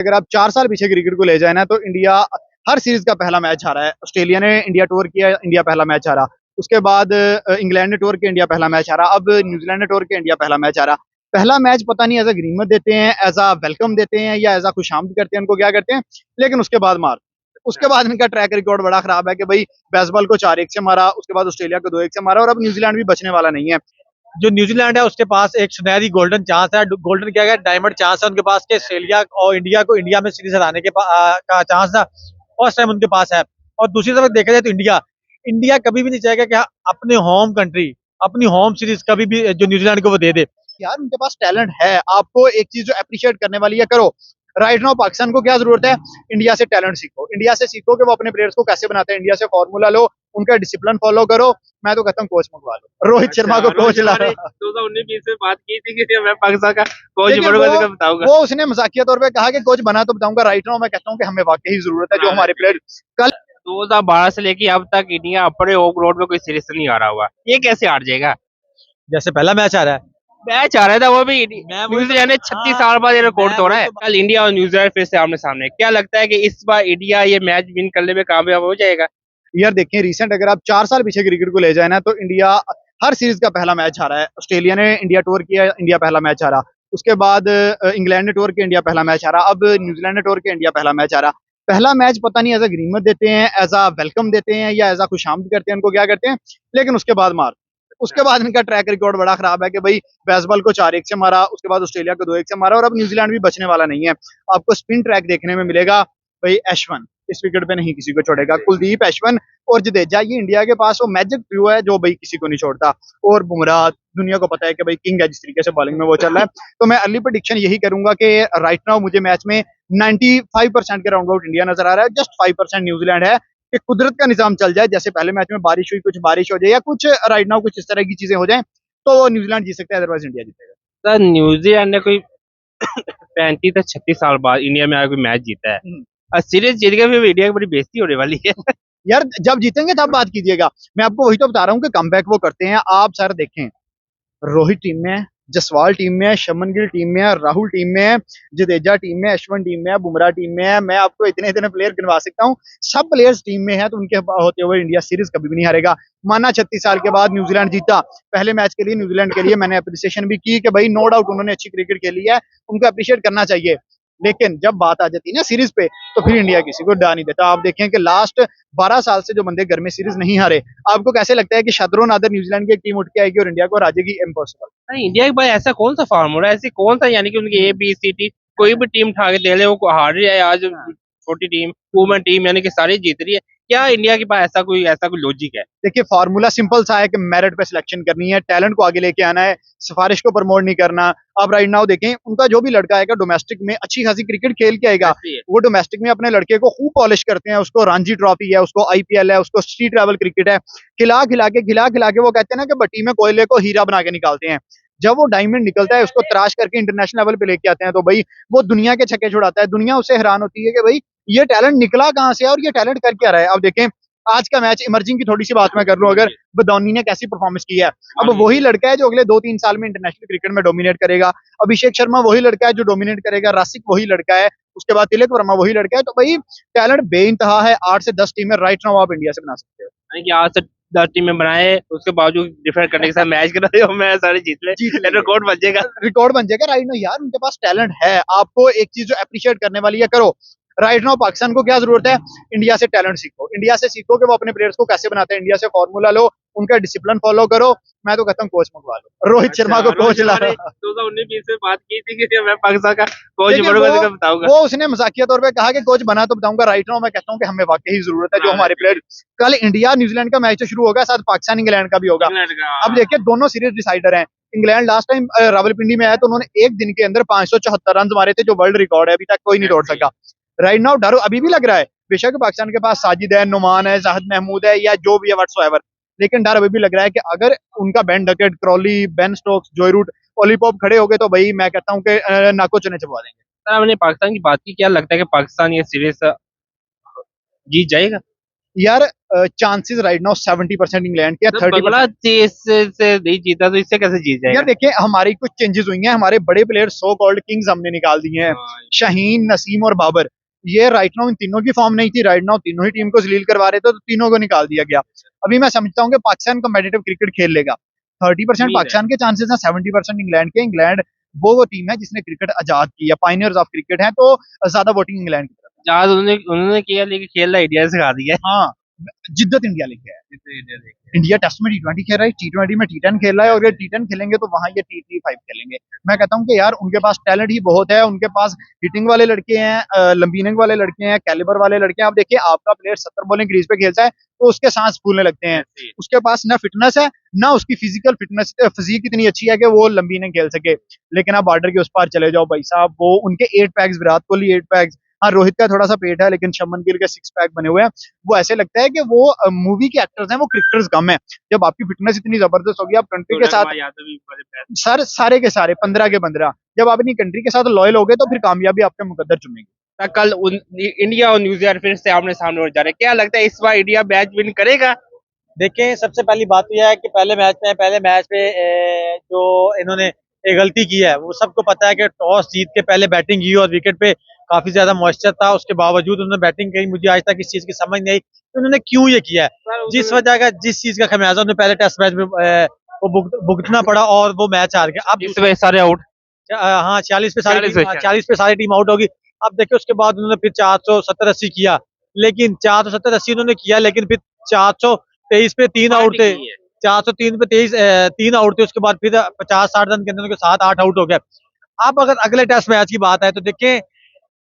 अगर आप 4 साल पीछे क्रिकेट को ले जाए ना, तो इंडिया हर सीरीज का पहला मैच हारा है। ऑस्ट्रेलिया ने इंडिया टूर किया, इंडिया पहला मैच हारा। उसके बाद इंग्लैंड ने टूर के इंडिया पहला मैच हारा। अब न्यूजीलैंड ने टूर के इंडिया पहला मैच हारा। पहला मैच पता नहीं एज अ गनीमत देते हैं, एज अ वेलकम देते हैं, या एज अ खुशामद करते हैं, उनको क्या करते हैं। लेकिन उसके बाद मार, उसके बाद इनका ट्रैक रिकॉर्ड बड़ा खराब है कि भाई बेसबॉल को 4-1 से मारा, उसके बाद ऑस्ट्रेलिया को 2-1 से मारा, और अब न्यूजीलैंड भी बचने वाला नहीं है। जो न्यूजीलैंड है उसके पास एक सुनहरी गोल्डन चांस है, गोल्डन क्या है, डायमंड चांस है उनके पास के ऑस्ट्रेलिया और इंडिया को इंडिया में सीरीज हराने का चांस है, फर्स्ट टाइम उनके पास है। और दूसरी तरफ देखा जाए तो इंडिया इंडिया कभी भी नहीं चाहेगा कि अपने होम कंट्री, अपनी होम सीरीज कभी भी जो न्यूजीलैंड को वो दे दे। यार उनके पास टैलेंट है, आपको एक चीज जो अप्रिशिएट करने वाली है करो। राइट नाउ पाकिस्तान को क्या जरूरत है? इंडिया से टैलेंट सीखो, इंडिया से सीखो कि वो अपने प्लेयर्स को कैसे बनाते हैं, इंडिया से फॉर्मूला लो, उनका डिसिप्लिन फॉलो करो। मैं तो कहता हूँ कोच मंगवा लो, रोहित शर्मा को कोच ला लो। 2019-20 में बात की थी कि मैं पाकिस्तान का कोच देखिए बनूंगा तो बताऊंगा। वो उसने मजाकिया तौर पे कहा कि कोच बना तो बताऊंगा। राइट नाउ मैं कहता हूँ कि हमें वाकई जरूरत है जो हमारे प्लेयर कल 2012 से लेके अब तक इंडिया अपने होम ग्राउंड में कोई सीरीज नहीं हारा हुआ, ये कैसे हार जाएगा? जैसे पहला मैच आ रहा है, मैच आ रहा था वो भी न्यूजीलैंड ने 36 साल बाद ये रिकॉर्ड तोड़ा है। कल इंडिया और न्यूजीलैंड फिर से आमने सामने, क्या लगता है कि इस बार इंडिया ये मैच विन करने में कामयाब हो जाएगा? यार देखें, रिसेंट अगर आप 4 साल पीछे क्रिकेट को ले जाए ना, तो इंडिया हर सीरीज का पहला मैच हारा है। ऑस्ट्रेलिया ने इंडिया टूर किया, इंडिया पहला मैच हारा। उसके बाद इंग्लैंड ने टूर के इंडिया पहला मैच हारा। अब न्यूजीलैंड ने टूर के इंडिया पहला मैच हारा। पहला मैच पता नहीं एज अ गनीमत देते हैं, एज अ वेलकम देते हैं, या एज अ खुशामद करते हैं, उनको क्या करते हैं। लेकिन उसके बाद मार, उसके बाद इनका ट्रैक रिकॉर्ड बड़ा खराब है कि भाई बेसबॉल को 4-1 से मारा, उसके बाद ऑस्ट्रेलिया को 2-1 से मारा, और अब न्यूजीलैंड भी बचने वाला नहीं है। आपको स्पिन ट्रैक देखने में मिलेगा। भाई एशवन इस विकेट पे नहीं किसी को छोड़ेगा, कुलदीप, एशवन और जडेजा, ये इंडिया के पास वो मैजिक ट्रियो है जो भाई किसी को नहीं छोड़ता। और बुमराह, दुनिया को पता है कि भाई किंग है जिस तरीके से बॉलिंग में वो चल रहा है। तो मैं अर्ली प्रेडिक्शन यही करूंगा कि राइट नाउ मुझे मैच में 95% के राउंड अबाउट इंडिया नजर आ रहा है, जस्ट 5% न्यूजीलैंड है कि कुदरत का निजाम चल जाए, जैसे पहले मैच में बारिश हुई, कुछ बारिश हो जाए, या कुछ राइट नाउ कुछ इस तरह की चीजें हो जाए, तो न्यूजीलैंड जीत सकता है, अदरवाइज इंडिया जीतेगा। सर न्यूजीलैंड ने कोई 35 से 36 साल बाद इंडिया में आकर कोई मैच जीता है और सीरीज जीत गया, फिर इंडिया की बड़ी बेइज्जती होने वाली है। यार जब जीतेंगे तब बात कीजिएगा। मैं आपको वही तो बता रहा हूँ कि कमबैक वो करते हैं। आप सर देखें, रोहित टीम में है, जसवाल टीम में है, शमन गिल टीम में है, राहुल टीम में है, जडेजा टीम में है, अश्विन टीम में है, बुमराह टीम में है। मैं आपको इतने इतने प्लेयर गिनवा सकता हूँ। सब प्लेयर्स टीम में है, तो उनके होते हुए इंडिया सीरीज कभी भी नहीं हारेगा। माना 36 साल के बाद न्यूजीलैंड जीता, पहले मैच के लिए न्यूजीलैंड के लिए मैंने अप्रिसिएशन भी की कि भाई नो डाउट उन्होंने अच्छी क्रिकेट खेली है, उनको अप्रिशिएट करना चाहिए। लेकिन जब बात आ जाती है ना सीरीज पे, तो फिर इंडिया किसी को डा नहीं देता। आप देखें कि लास्ट 12 साल से जो बंदे घर में सीरीज नहीं हारे, आपको कैसे लगता है कि शतरों नादर न्यूजीलैंड की टीम उठ के आएगी और इंडिया को राजेगी? इम्पॉसिबल। नहीं, इंडिया के पास ऐसा कौन सा फॉर्म हो रहा है, ऐसी कौन सा यानी कि उनकी A B C D कोई भी टीम उठा के दे ले वो हार रही है। आज छोटी टीम, वुमेन टीम यानी कि सारी जीत रही है। क्या इंडिया के पास ऐसा कोई लॉजिक है? देखिए फार्मूला सिंपल सा है कि मेरिट पे सिलेक्शन करनी है, टैलेंट को आगे लेके आना है, सिफारिश को प्रमोट नहीं करना। अब राइट नाउ देखें, उनका जो भी लड़का आएगा डोमेस्टिक में अच्छी खासी क्रिकेट खेल के आएगा। वो डोमेस्टिक में अपने लड़के को खूब पॉलिश करते हैं, उसको रणजी ट्रॉफी है, उसको IPL है, उसको स्ट्रीट लेवल क्रिकेट है, खिला खिला के वो कहते हैं ना कि भट्टी में कोयले को हीरा बना के निकालते हैं। जब वो डायमंड निकलता है, उसको तराश करके इंटरनेशनल लेवल पे लेके आते हैं, तो भाई वो दुनिया के छक्के छुड़ाता है। दुनिया उससे हैरान होती है कि भाई ये टैलेंट निकला कहाँ से और ये टैलेंट कर क्या रहा है। अब देखें आज का मैच इमर्जिंग की थोड़ी सी बात मैं कर लूं, अगर बदौनी ने कैसी परफॉर्मेंस की है, अब वही लड़का है जो अगले 2-3 साल में इंटरनेशनल क्रिकेट में डोमिनेट करेगा। अभिषेक शर्मा वही लड़का है जो डोमिनेट करेगा, रासिक वही लड़का है, उसके बाद तिलक वर्मा वही लड़का है। तो भाई टैलेंट बेइंतहा है। 8 से 10 टीमें राइट नाउ आप इंडिया से बना सकते हो। यानी कि आज से 10 टीमें बनाए, उसके बावजूद डिफेंड करने के साथ मैच करा दे और मैं सारे जीत ले, रिकॉर्ड बन जाएगा। रिकॉर्ड बन जाएगा राइट नाउ। यार उनके पास टैलेंट है, आपको एक चीज जो अप्रिशिएट करने वाली है करो। राइट नाउ पाकिस्तान को क्या जरूरत है? इंडिया से टैलेंट सीखो, इंडिया से सीखो कि वो अपने प्लेयर्स को कैसे बनाते हैं, इंडिया से फॉर्मूला लो, उनका डिसिप्लिन फॉलो करो। मैं तो कहता हूँ कोच मंगवा लो, रोहित शर्मा को कोच ला लो। 2019-20 में बात की थी कि मैं पाकिस्तान का कोच बनूंगा तो बताऊंगा। वो उसने मजाकिया तौर पे कहा कि कोच बना तो बताऊंगा। राइट नाउ मैं कहता हूँ कि हमें वाकई जरूरत है जो हमारे प्लेयर कल इंडिया न्यूजीलैंड का मैच तो शुरू होगा, साथ पाकिस्तान इंग्लैंड का भी होगा। अब देखिए दोनों सीरीज डिसाइडर हैं। इंग्लैंड लास्ट टाइम रावलपिंडी में आया तो उन्होंने एक दिन के अंदर 574 रन मारे थे, जो वर्ल्ड रिकॉर्ड है, अभी तक कोई नहीं तोड़ सका। राइट नाउ डर अभी भी लग रहा है, बेशक पाकिस्तान के पास साजिद है, नुमान है, जाहिद महमूद है, या जो भी है व्हाटसोएवर, लेकिन डर अभी भी लग रहा है कि अगर उनका Ben Duckett, Crawley, Ben Stokes, Joe Root, Ollie Pope खड़े हो गए तो भाई मैं कहता हूँ कि नाको चने चबवा देंगे। सर हमने पाकिस्तान की बात की, क्या लगता है कि पाकिस्तान ये सीरीज जीत जाएगा? यार चांसेस राइट नाउ 70% इंग्लैंड के, जब 30%। बांग्लादेश से नहीं जीता तो इससे कैसे जीत यार जाएगा? देखिए हमारी कुछ चेंजेस हुई हैं, हमारे बड़े प्लेयर सो कॉल्ड किंग्स हमने निकाल दिए हैं, हाँ, शाहीन, नसीम और बाबर। ये राइट नाउ इन तीनों की फॉर्म नहीं थी, राइट नाउ तीनों ही टीम को जलील करवा रहे थे, तो तीनों को निकाल दिया गया। अभी मैं समझता हूँ कि पाकिस्तान कम्पिटिटिव क्रिकेट खेल लेगा। 30% उम्मीद है। पाकिस्तान के चांसेस हैं, 70% इंग्लैंड के। इंग्लैंड वो टीम है जिसने क्रिकेट आजाद की है, पाइनियर्स ऑफ क्रिकेट है, तो ज्यादा वोटिंग इंग्लैंड की तरफ जहाज उन्होंने उन्होंने किया लेकिन खेलना इंडिया से सिखा दिया है। हाँ, जिद्दत इंडिया लेके है। है। इंडिया टेस्ट में T20 खेल रहा है, T20 में T10 खेल रहा है, और ये T10 खेलेंगे तो वहां ये T5 खेलेंगे। मैं कहता हूँ कि यार उनके पास टैलेंट ही बहुत है, उनके पास हिटिंग वाले लड़के हैं, लंबी इनिंग वाले लड़के हैं, कैलिबर वाले लड़के हैं। आप देखिए आपका प्लेयर 70 बॉलिंग क्रीज पे खेलता है तो उसके सांस फूलने लगते हैं। उसके पास ना फिटनेस है, ना उसकी फिजिकल फिटनेस, फिजिक इतनी अच्छी है कि वो लंबी इनिंग खेल सके। लेकिन आप बॉर्डर के उस पार चले जाओ भाई साहब, वो उनके 8 पैक्स, विराट कोहली 8 पैक्स, हाँ रोहित का थोड़ा सा पेट है, लेकिन शुभमन गिल के 6 पैक बने हुए हैं। वो ऐसे लगता है कि वो मूवी के एक्टर्स हैं, वो क्रिकेटर्स कम है। जब आपकी फिटनेस इतनी जबरदस्त होगी, आप कंट्री के साथ यादव भी बड़े बेस्ट। सारे के सारे 15 के 15, जब आप अपनी कंट्री के साथ लॉयल हो गए तो फिर कामयाबी आपके मुकद्दर चुमेगी। कल इंडिया और न्यूजीलैंड फिर से आमने सामने हो जा रहे हैं। क्या लगता है इस बार इंडिया मैच विन करेगा? देखिए सबसे पहली बात तो यह है कि पहले मैच पे जो इन्होंने एक गलती की है, वो सबको पता है कि टॉस जीत के पहले बैटिंग की और विकेट पे काफी ज्यादा मॉइस्चर था, उसके बावजूद उन्होंने बैटिंग की। मुझे आज तक इस चीज की समझ नहीं आई कि उन्होंने क्यों ये किया है। जिस चीज का खमियाजा उन्हें पहले टेस्ट मैच में वो भुगतना पड़ा और वो मैच हार गया। अब इसमें सारे आउट। हाँ 46 पे सारी 40 टीम, पे 40 पे सारी टीम आउट होगी। अब देखिए उसके बाद उन्होंने फिर 470-80 किया, लेकिन 470-80 उन्होंने किया, लेकिन फिर 423 पे 3 आउट थे। 403 पे 3 आउट थे, उसके बाद फिर 50-60 रन के अंदर उनके 7-8 आउट हो गए। अब अगर अगले टेस्ट मैच की बात है तो देखिए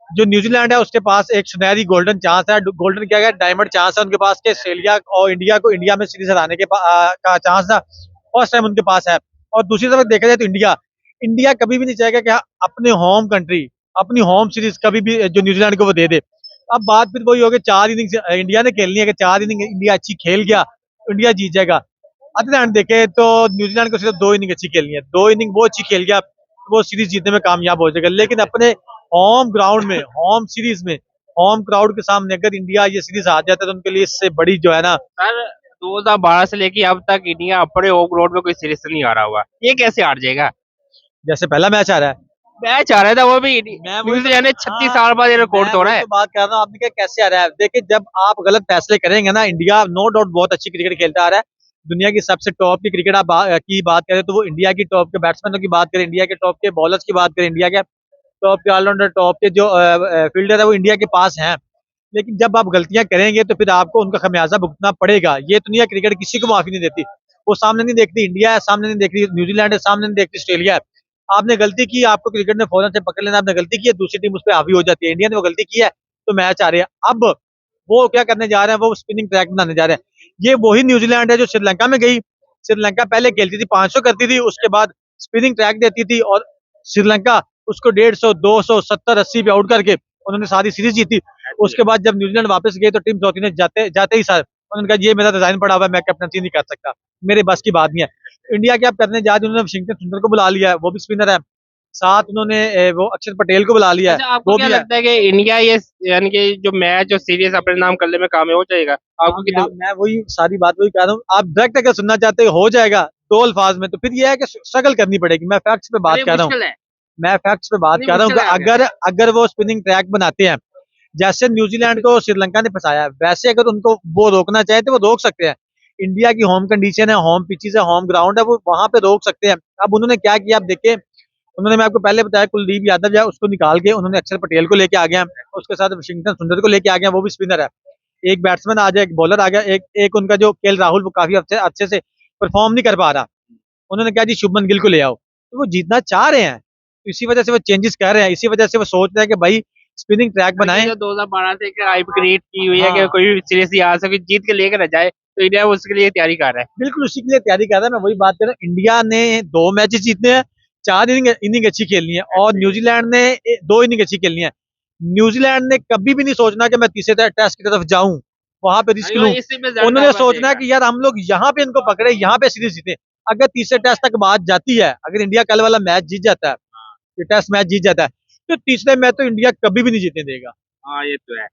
जो न्यूजीलैंड है उसके पास एक सुनहरी गोल्डन चांस है। गोल्डन क्या है, डायमंड चांस है उनके पास के ऑस्ट्रेलिया और इंडिया को इंडिया में सीरीज हराने का चांस था, फर्स्ट टाइम उनके पास है। और दूसरी तरफ देखा जाए तो इंडिया इंडिया कभी भी नहीं चाहेगा कि अपने होम कंट्री, अपनी होम सीरीज कभी भी जो न्यूजीलैंड को वो दे दे। अब बात फिर वही होगी, 4 इनिंग्स इंडिया ने खेलनी है कि 4 इनिंग इंडिया अच्छी खेल गया इंडिया जीत जाएगा। अदर हैंड देखे तो न्यूजीलैंड को सिर्फ 2 इनिंग अच्छी खेलनी है, 2 इनिंग वो अच्छी खेल गया तो वो सीरीज जीतने में कामयाब हो जाएगा। लेकिन अपने होम ग्राउंड में, होम सीरीज में, होम क्राउड के सामने अगर इंडिया ये सीरीज हार जाता है तो उनके लिए इससे बड़ी जो है ना। सर 2012 से लेके अब तक इंडिया अपने होम ग्राउंड में कोई सीरीज नहीं हारा हुआ, ये कैसे हार जाएगा? जैसे पहला मैच आ रहा है, मैच आ रहा था वो भी मैं वही न्यूजीलैंड ने 36 हाँ, साल बाद ये रिकॉर्ड मैं तोड़ा वही है। तो बात कर रहा हूँ। आपने क्या कैसे आ रहा है, देखिए जब आप गलत फैसले करेंगे ना, इंडिया नो डाउट बहुत अच्छी क्रिकेट खेलता आ रहा है। दुनिया की सबसे टॉप की क्रिकेट की बात करें तो वो इंडिया की टॉप के बैट्समैनों की बात करें, इंडिया के टॉप के बॉलर्स की बात करें, इंडिया के टॉप के ऑलराउंडर, टॉप के जो फील्डर है वो इंडिया के पास हैं। लेकिन जब आप गलतियां करेंगे तो फिर आपको उनका खमियाजा भुगतना पड़ेगा। ये दुनिया क्रिकेट किसी को माफी नहीं देती, वो सामने नहीं देखती इंडिया है, सामने नहीं देखती न्यूजीलैंड है, सामने नहीं देखती ऑस्ट्रेलिया है। आपने गलती की, आपको क्रिकेट ने फौरन से पकड़ लेना। आपने गलती की है, दूसरी टीम उस पर हावी हो जाती है। इंडिया ने वो गलती की है तो मैच आ रही है। अब वो क्या करने जा रहे हैं, वो स्पिनिंग ट्रैक बनाने जा रहे हैं। ये वही न्यूजीलैंड है जो श्रीलंका में गई। श्रीलंका पहले खेलती थी 500 करती थी, उसके बाद स्पिनिंग ट्रैक देती थी और श्रीलंका उसको 150, 200, 70, 80 पे आउट करके उन्होंने सारी सीरीज जीती। उसके बाद जब न्यूजीलैंड वापस गए तो टीम चौथी ने जाते ही सर उन्होंने कहा ये मेरा डिजाइन पड़ा हुआ है, मैं कैप्टनसी नहीं कर सकता, मेरे बस की बात नहीं है। इंडिया क्या करने जा रही है, उन्होंने वाशिंगटन सुंदर को बुला लिया है, वो भी स्पिनर है। साथ उन्होंने वो अक्षर पटेल को बुला लिया है, अच्छा, आपको वो क्या भी है। लगता है कि इंडिया ये यानी कि जो मैच और सीरीज अपने नाम करने में कामयाब हो जाएगा? आपको कितने मैं वही सारी बात वही कह रहा हूँ। आप डायरेक्ट अगर सुनना चाहते हो जाएगा दो अल्फाज में, तो फिर ये है कि स्ट्रगल करनी पड़ेगी। मैं फैक्ट्स पे बात कर रहा हूँ, मुश्किल है? मैं फैक्ट्स पे बात इतनी कर रहा हूँ मुश्किल कि है अगर अगर वो स्पिनिंग ट्रैक बनाते हैं, जैसे न्यूजीलैंड को श्रीलंका ने फंसाया, वैसे अगर उनको वो रोकना चाहे तो वो रोक सकते हैं। इंडिया की होम कंडीशन है, होम पिचेस है, होम ग्राउंड है, वो वहां पे रोक सकते हैं। अब उन्होंने क्या किया, आप देखिए उन्होंने, मैं आपको पहले बताया, कुलदीप यादव है उसको निकाल के उन्होंने अक्षर पटेल को लेके आ गया, उसके साथ वाशिंगटन सुंदर को लेके आ गया, वो भी स्पिनर है। एक बैट्समैन आ जाए, एक बॉलर आ गया, एक उनका जो केएल राहुल वो काफी अच्छे से परफॉर्म नहीं कर पा रहा। उन्होंने कहा जी शुभमन गिल को ले आओ, तो वो जीतना चाह रहे हैं, तो इसी वजह से वो चेंजेस कर रहे हैं, इसी वजह से वो सोच रहे हैं कि भाई स्पिनिंग ट्रैक बनाएं। जो 2012 से एक हाइप क्रिएट की हुई है कि हाँ कोई भी सीरीज यहाँ से कोई जीत के लेकर जाए, तो इंडिया उसके लिए तैयारी कर रहा है। बिल्कुल उसी के लिए तैयारी कर रहा है। मैं वही बात कर रहा हूँ, इंडिया ने 2 मैचेस जीतने हैं, 4 इनिंग अच्छी खेलनी है, और न्यूजीलैंड ने 2 इनिंग अच्छी खेलनी है। न्यूजीलैंड ने कभी भी नहीं सोचना कि मैं तीसरे टेस्ट की तरफ जाऊं, वहां पे रिस्क लूं। इसी में ज्यादा उन्होंने बात सोचना है देगा। कि यार हम लोग यहाँ पे इनको पकड़े, यहाँ पे सीरीज जीते। अगर तीसरे टेस्ट तक बात जाती है, अगर इंडिया कल वाला मैच जीत जाता है, ये टेस्ट मैच जीत जाता है, तो तीसरे मैच तो इंडिया कभी भी नहीं जीतने देगा। हाँ ये तो है।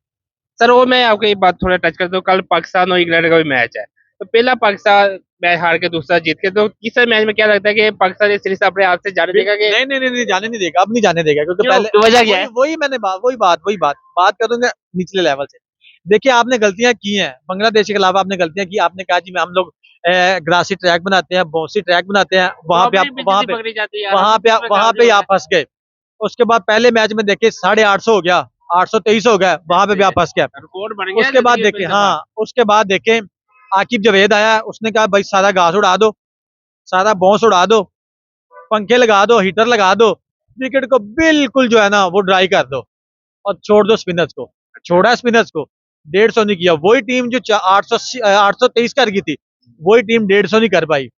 सर वो मैं आपको एक बात थोड़ा टच करता हूँ, कल पाकिस्तान और इंग्लैंड का भी मैच है, तो पहला पाकिस्तान मैच हार के दूसरा जीत के, तो तीसरे मैच में क्या लगता है कि पाकिस्तान ये सीरीज अपने हाथ से जाने देगा कि नहीं नहीं नहीं नहीं, जाने नहीं देगा, अब नहीं जाने देगा, क्योंकि क्यों? पहले वजह क्या है? वही मैंने बात करूंगा निचले लेवल से। देखिए आपने गलतियां की हैं, बांग्लादेश के अलावा आपने गलतियां की, आपने कहा जी हम लोग ग्रासी ट्रैक बनाते हैं, बाउंसी ट्रैक बनाते हैं, वहां पे प्रॉपर्टी वहां बिजली पे पकड़ी जाती है यार, वहां पे हमें वहां काम पे नहीं आप होता फंस गए। उसके बाद पहले मैच में देखिए 850 हो गया, 823 हो गया, वहां पे भी आप फंस गया। है। रिकॉर्ड बन गया उसके बाद जिंदगी में देखे, कई दफा। हाँ उसके बाद देखे आकिब जवेद आया, उसने कहा भाई सारा घास उड़ा दो, सारा बॉस उड़ा दो, पंखे लगा दो, हीटर लगा दो, विकेट को बिल्कुल जो है ना वो ड्राई कर दो और छोड़ दो स्पिनर्स को। छोड़ा स्पिनर्स को, 150 नहीं किया। वही टीम जो 823 कर गई थी, वही टीम 150 नहीं कर पाई।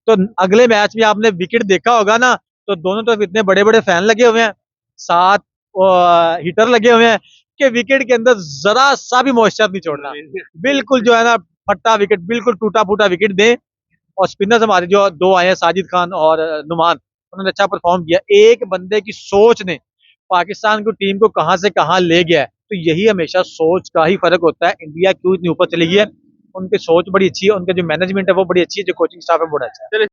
तो अगले मैच में आपने विकेट देखा होगा ना, तो दोनों तरफ इतने बड़े बड़े फैन लगे हुए हैं, 7 हीटर लगे हुए हैं कि विकेट के अंदर जरा सा भी मॉइस्चर नहीं छोड़ना, बिल्कुल जो है ना फट्टा विकेट, बिल्कुल टूटा फूटा विकेट दें। और स्पिनर्स हमारे जो दो आए हैं, साजिद खान और नुमान, उन्होंने अच्छा परफॉर्म किया। एक बंदे की सोच ने पाकिस्तान की टीम को कहां से कहां ले गया है। तो यही हमेशा सोच का ही फर्क होता है, इंडिया क्यों इतनी ऊपर चली गई है। उनकी सोच बड़ी अच्छी है, उनका जो मैनेजमेंट है वो बड़ी अच्छी है, जो कोचिंग स्टाफ है वो बड़ा अच्छा है।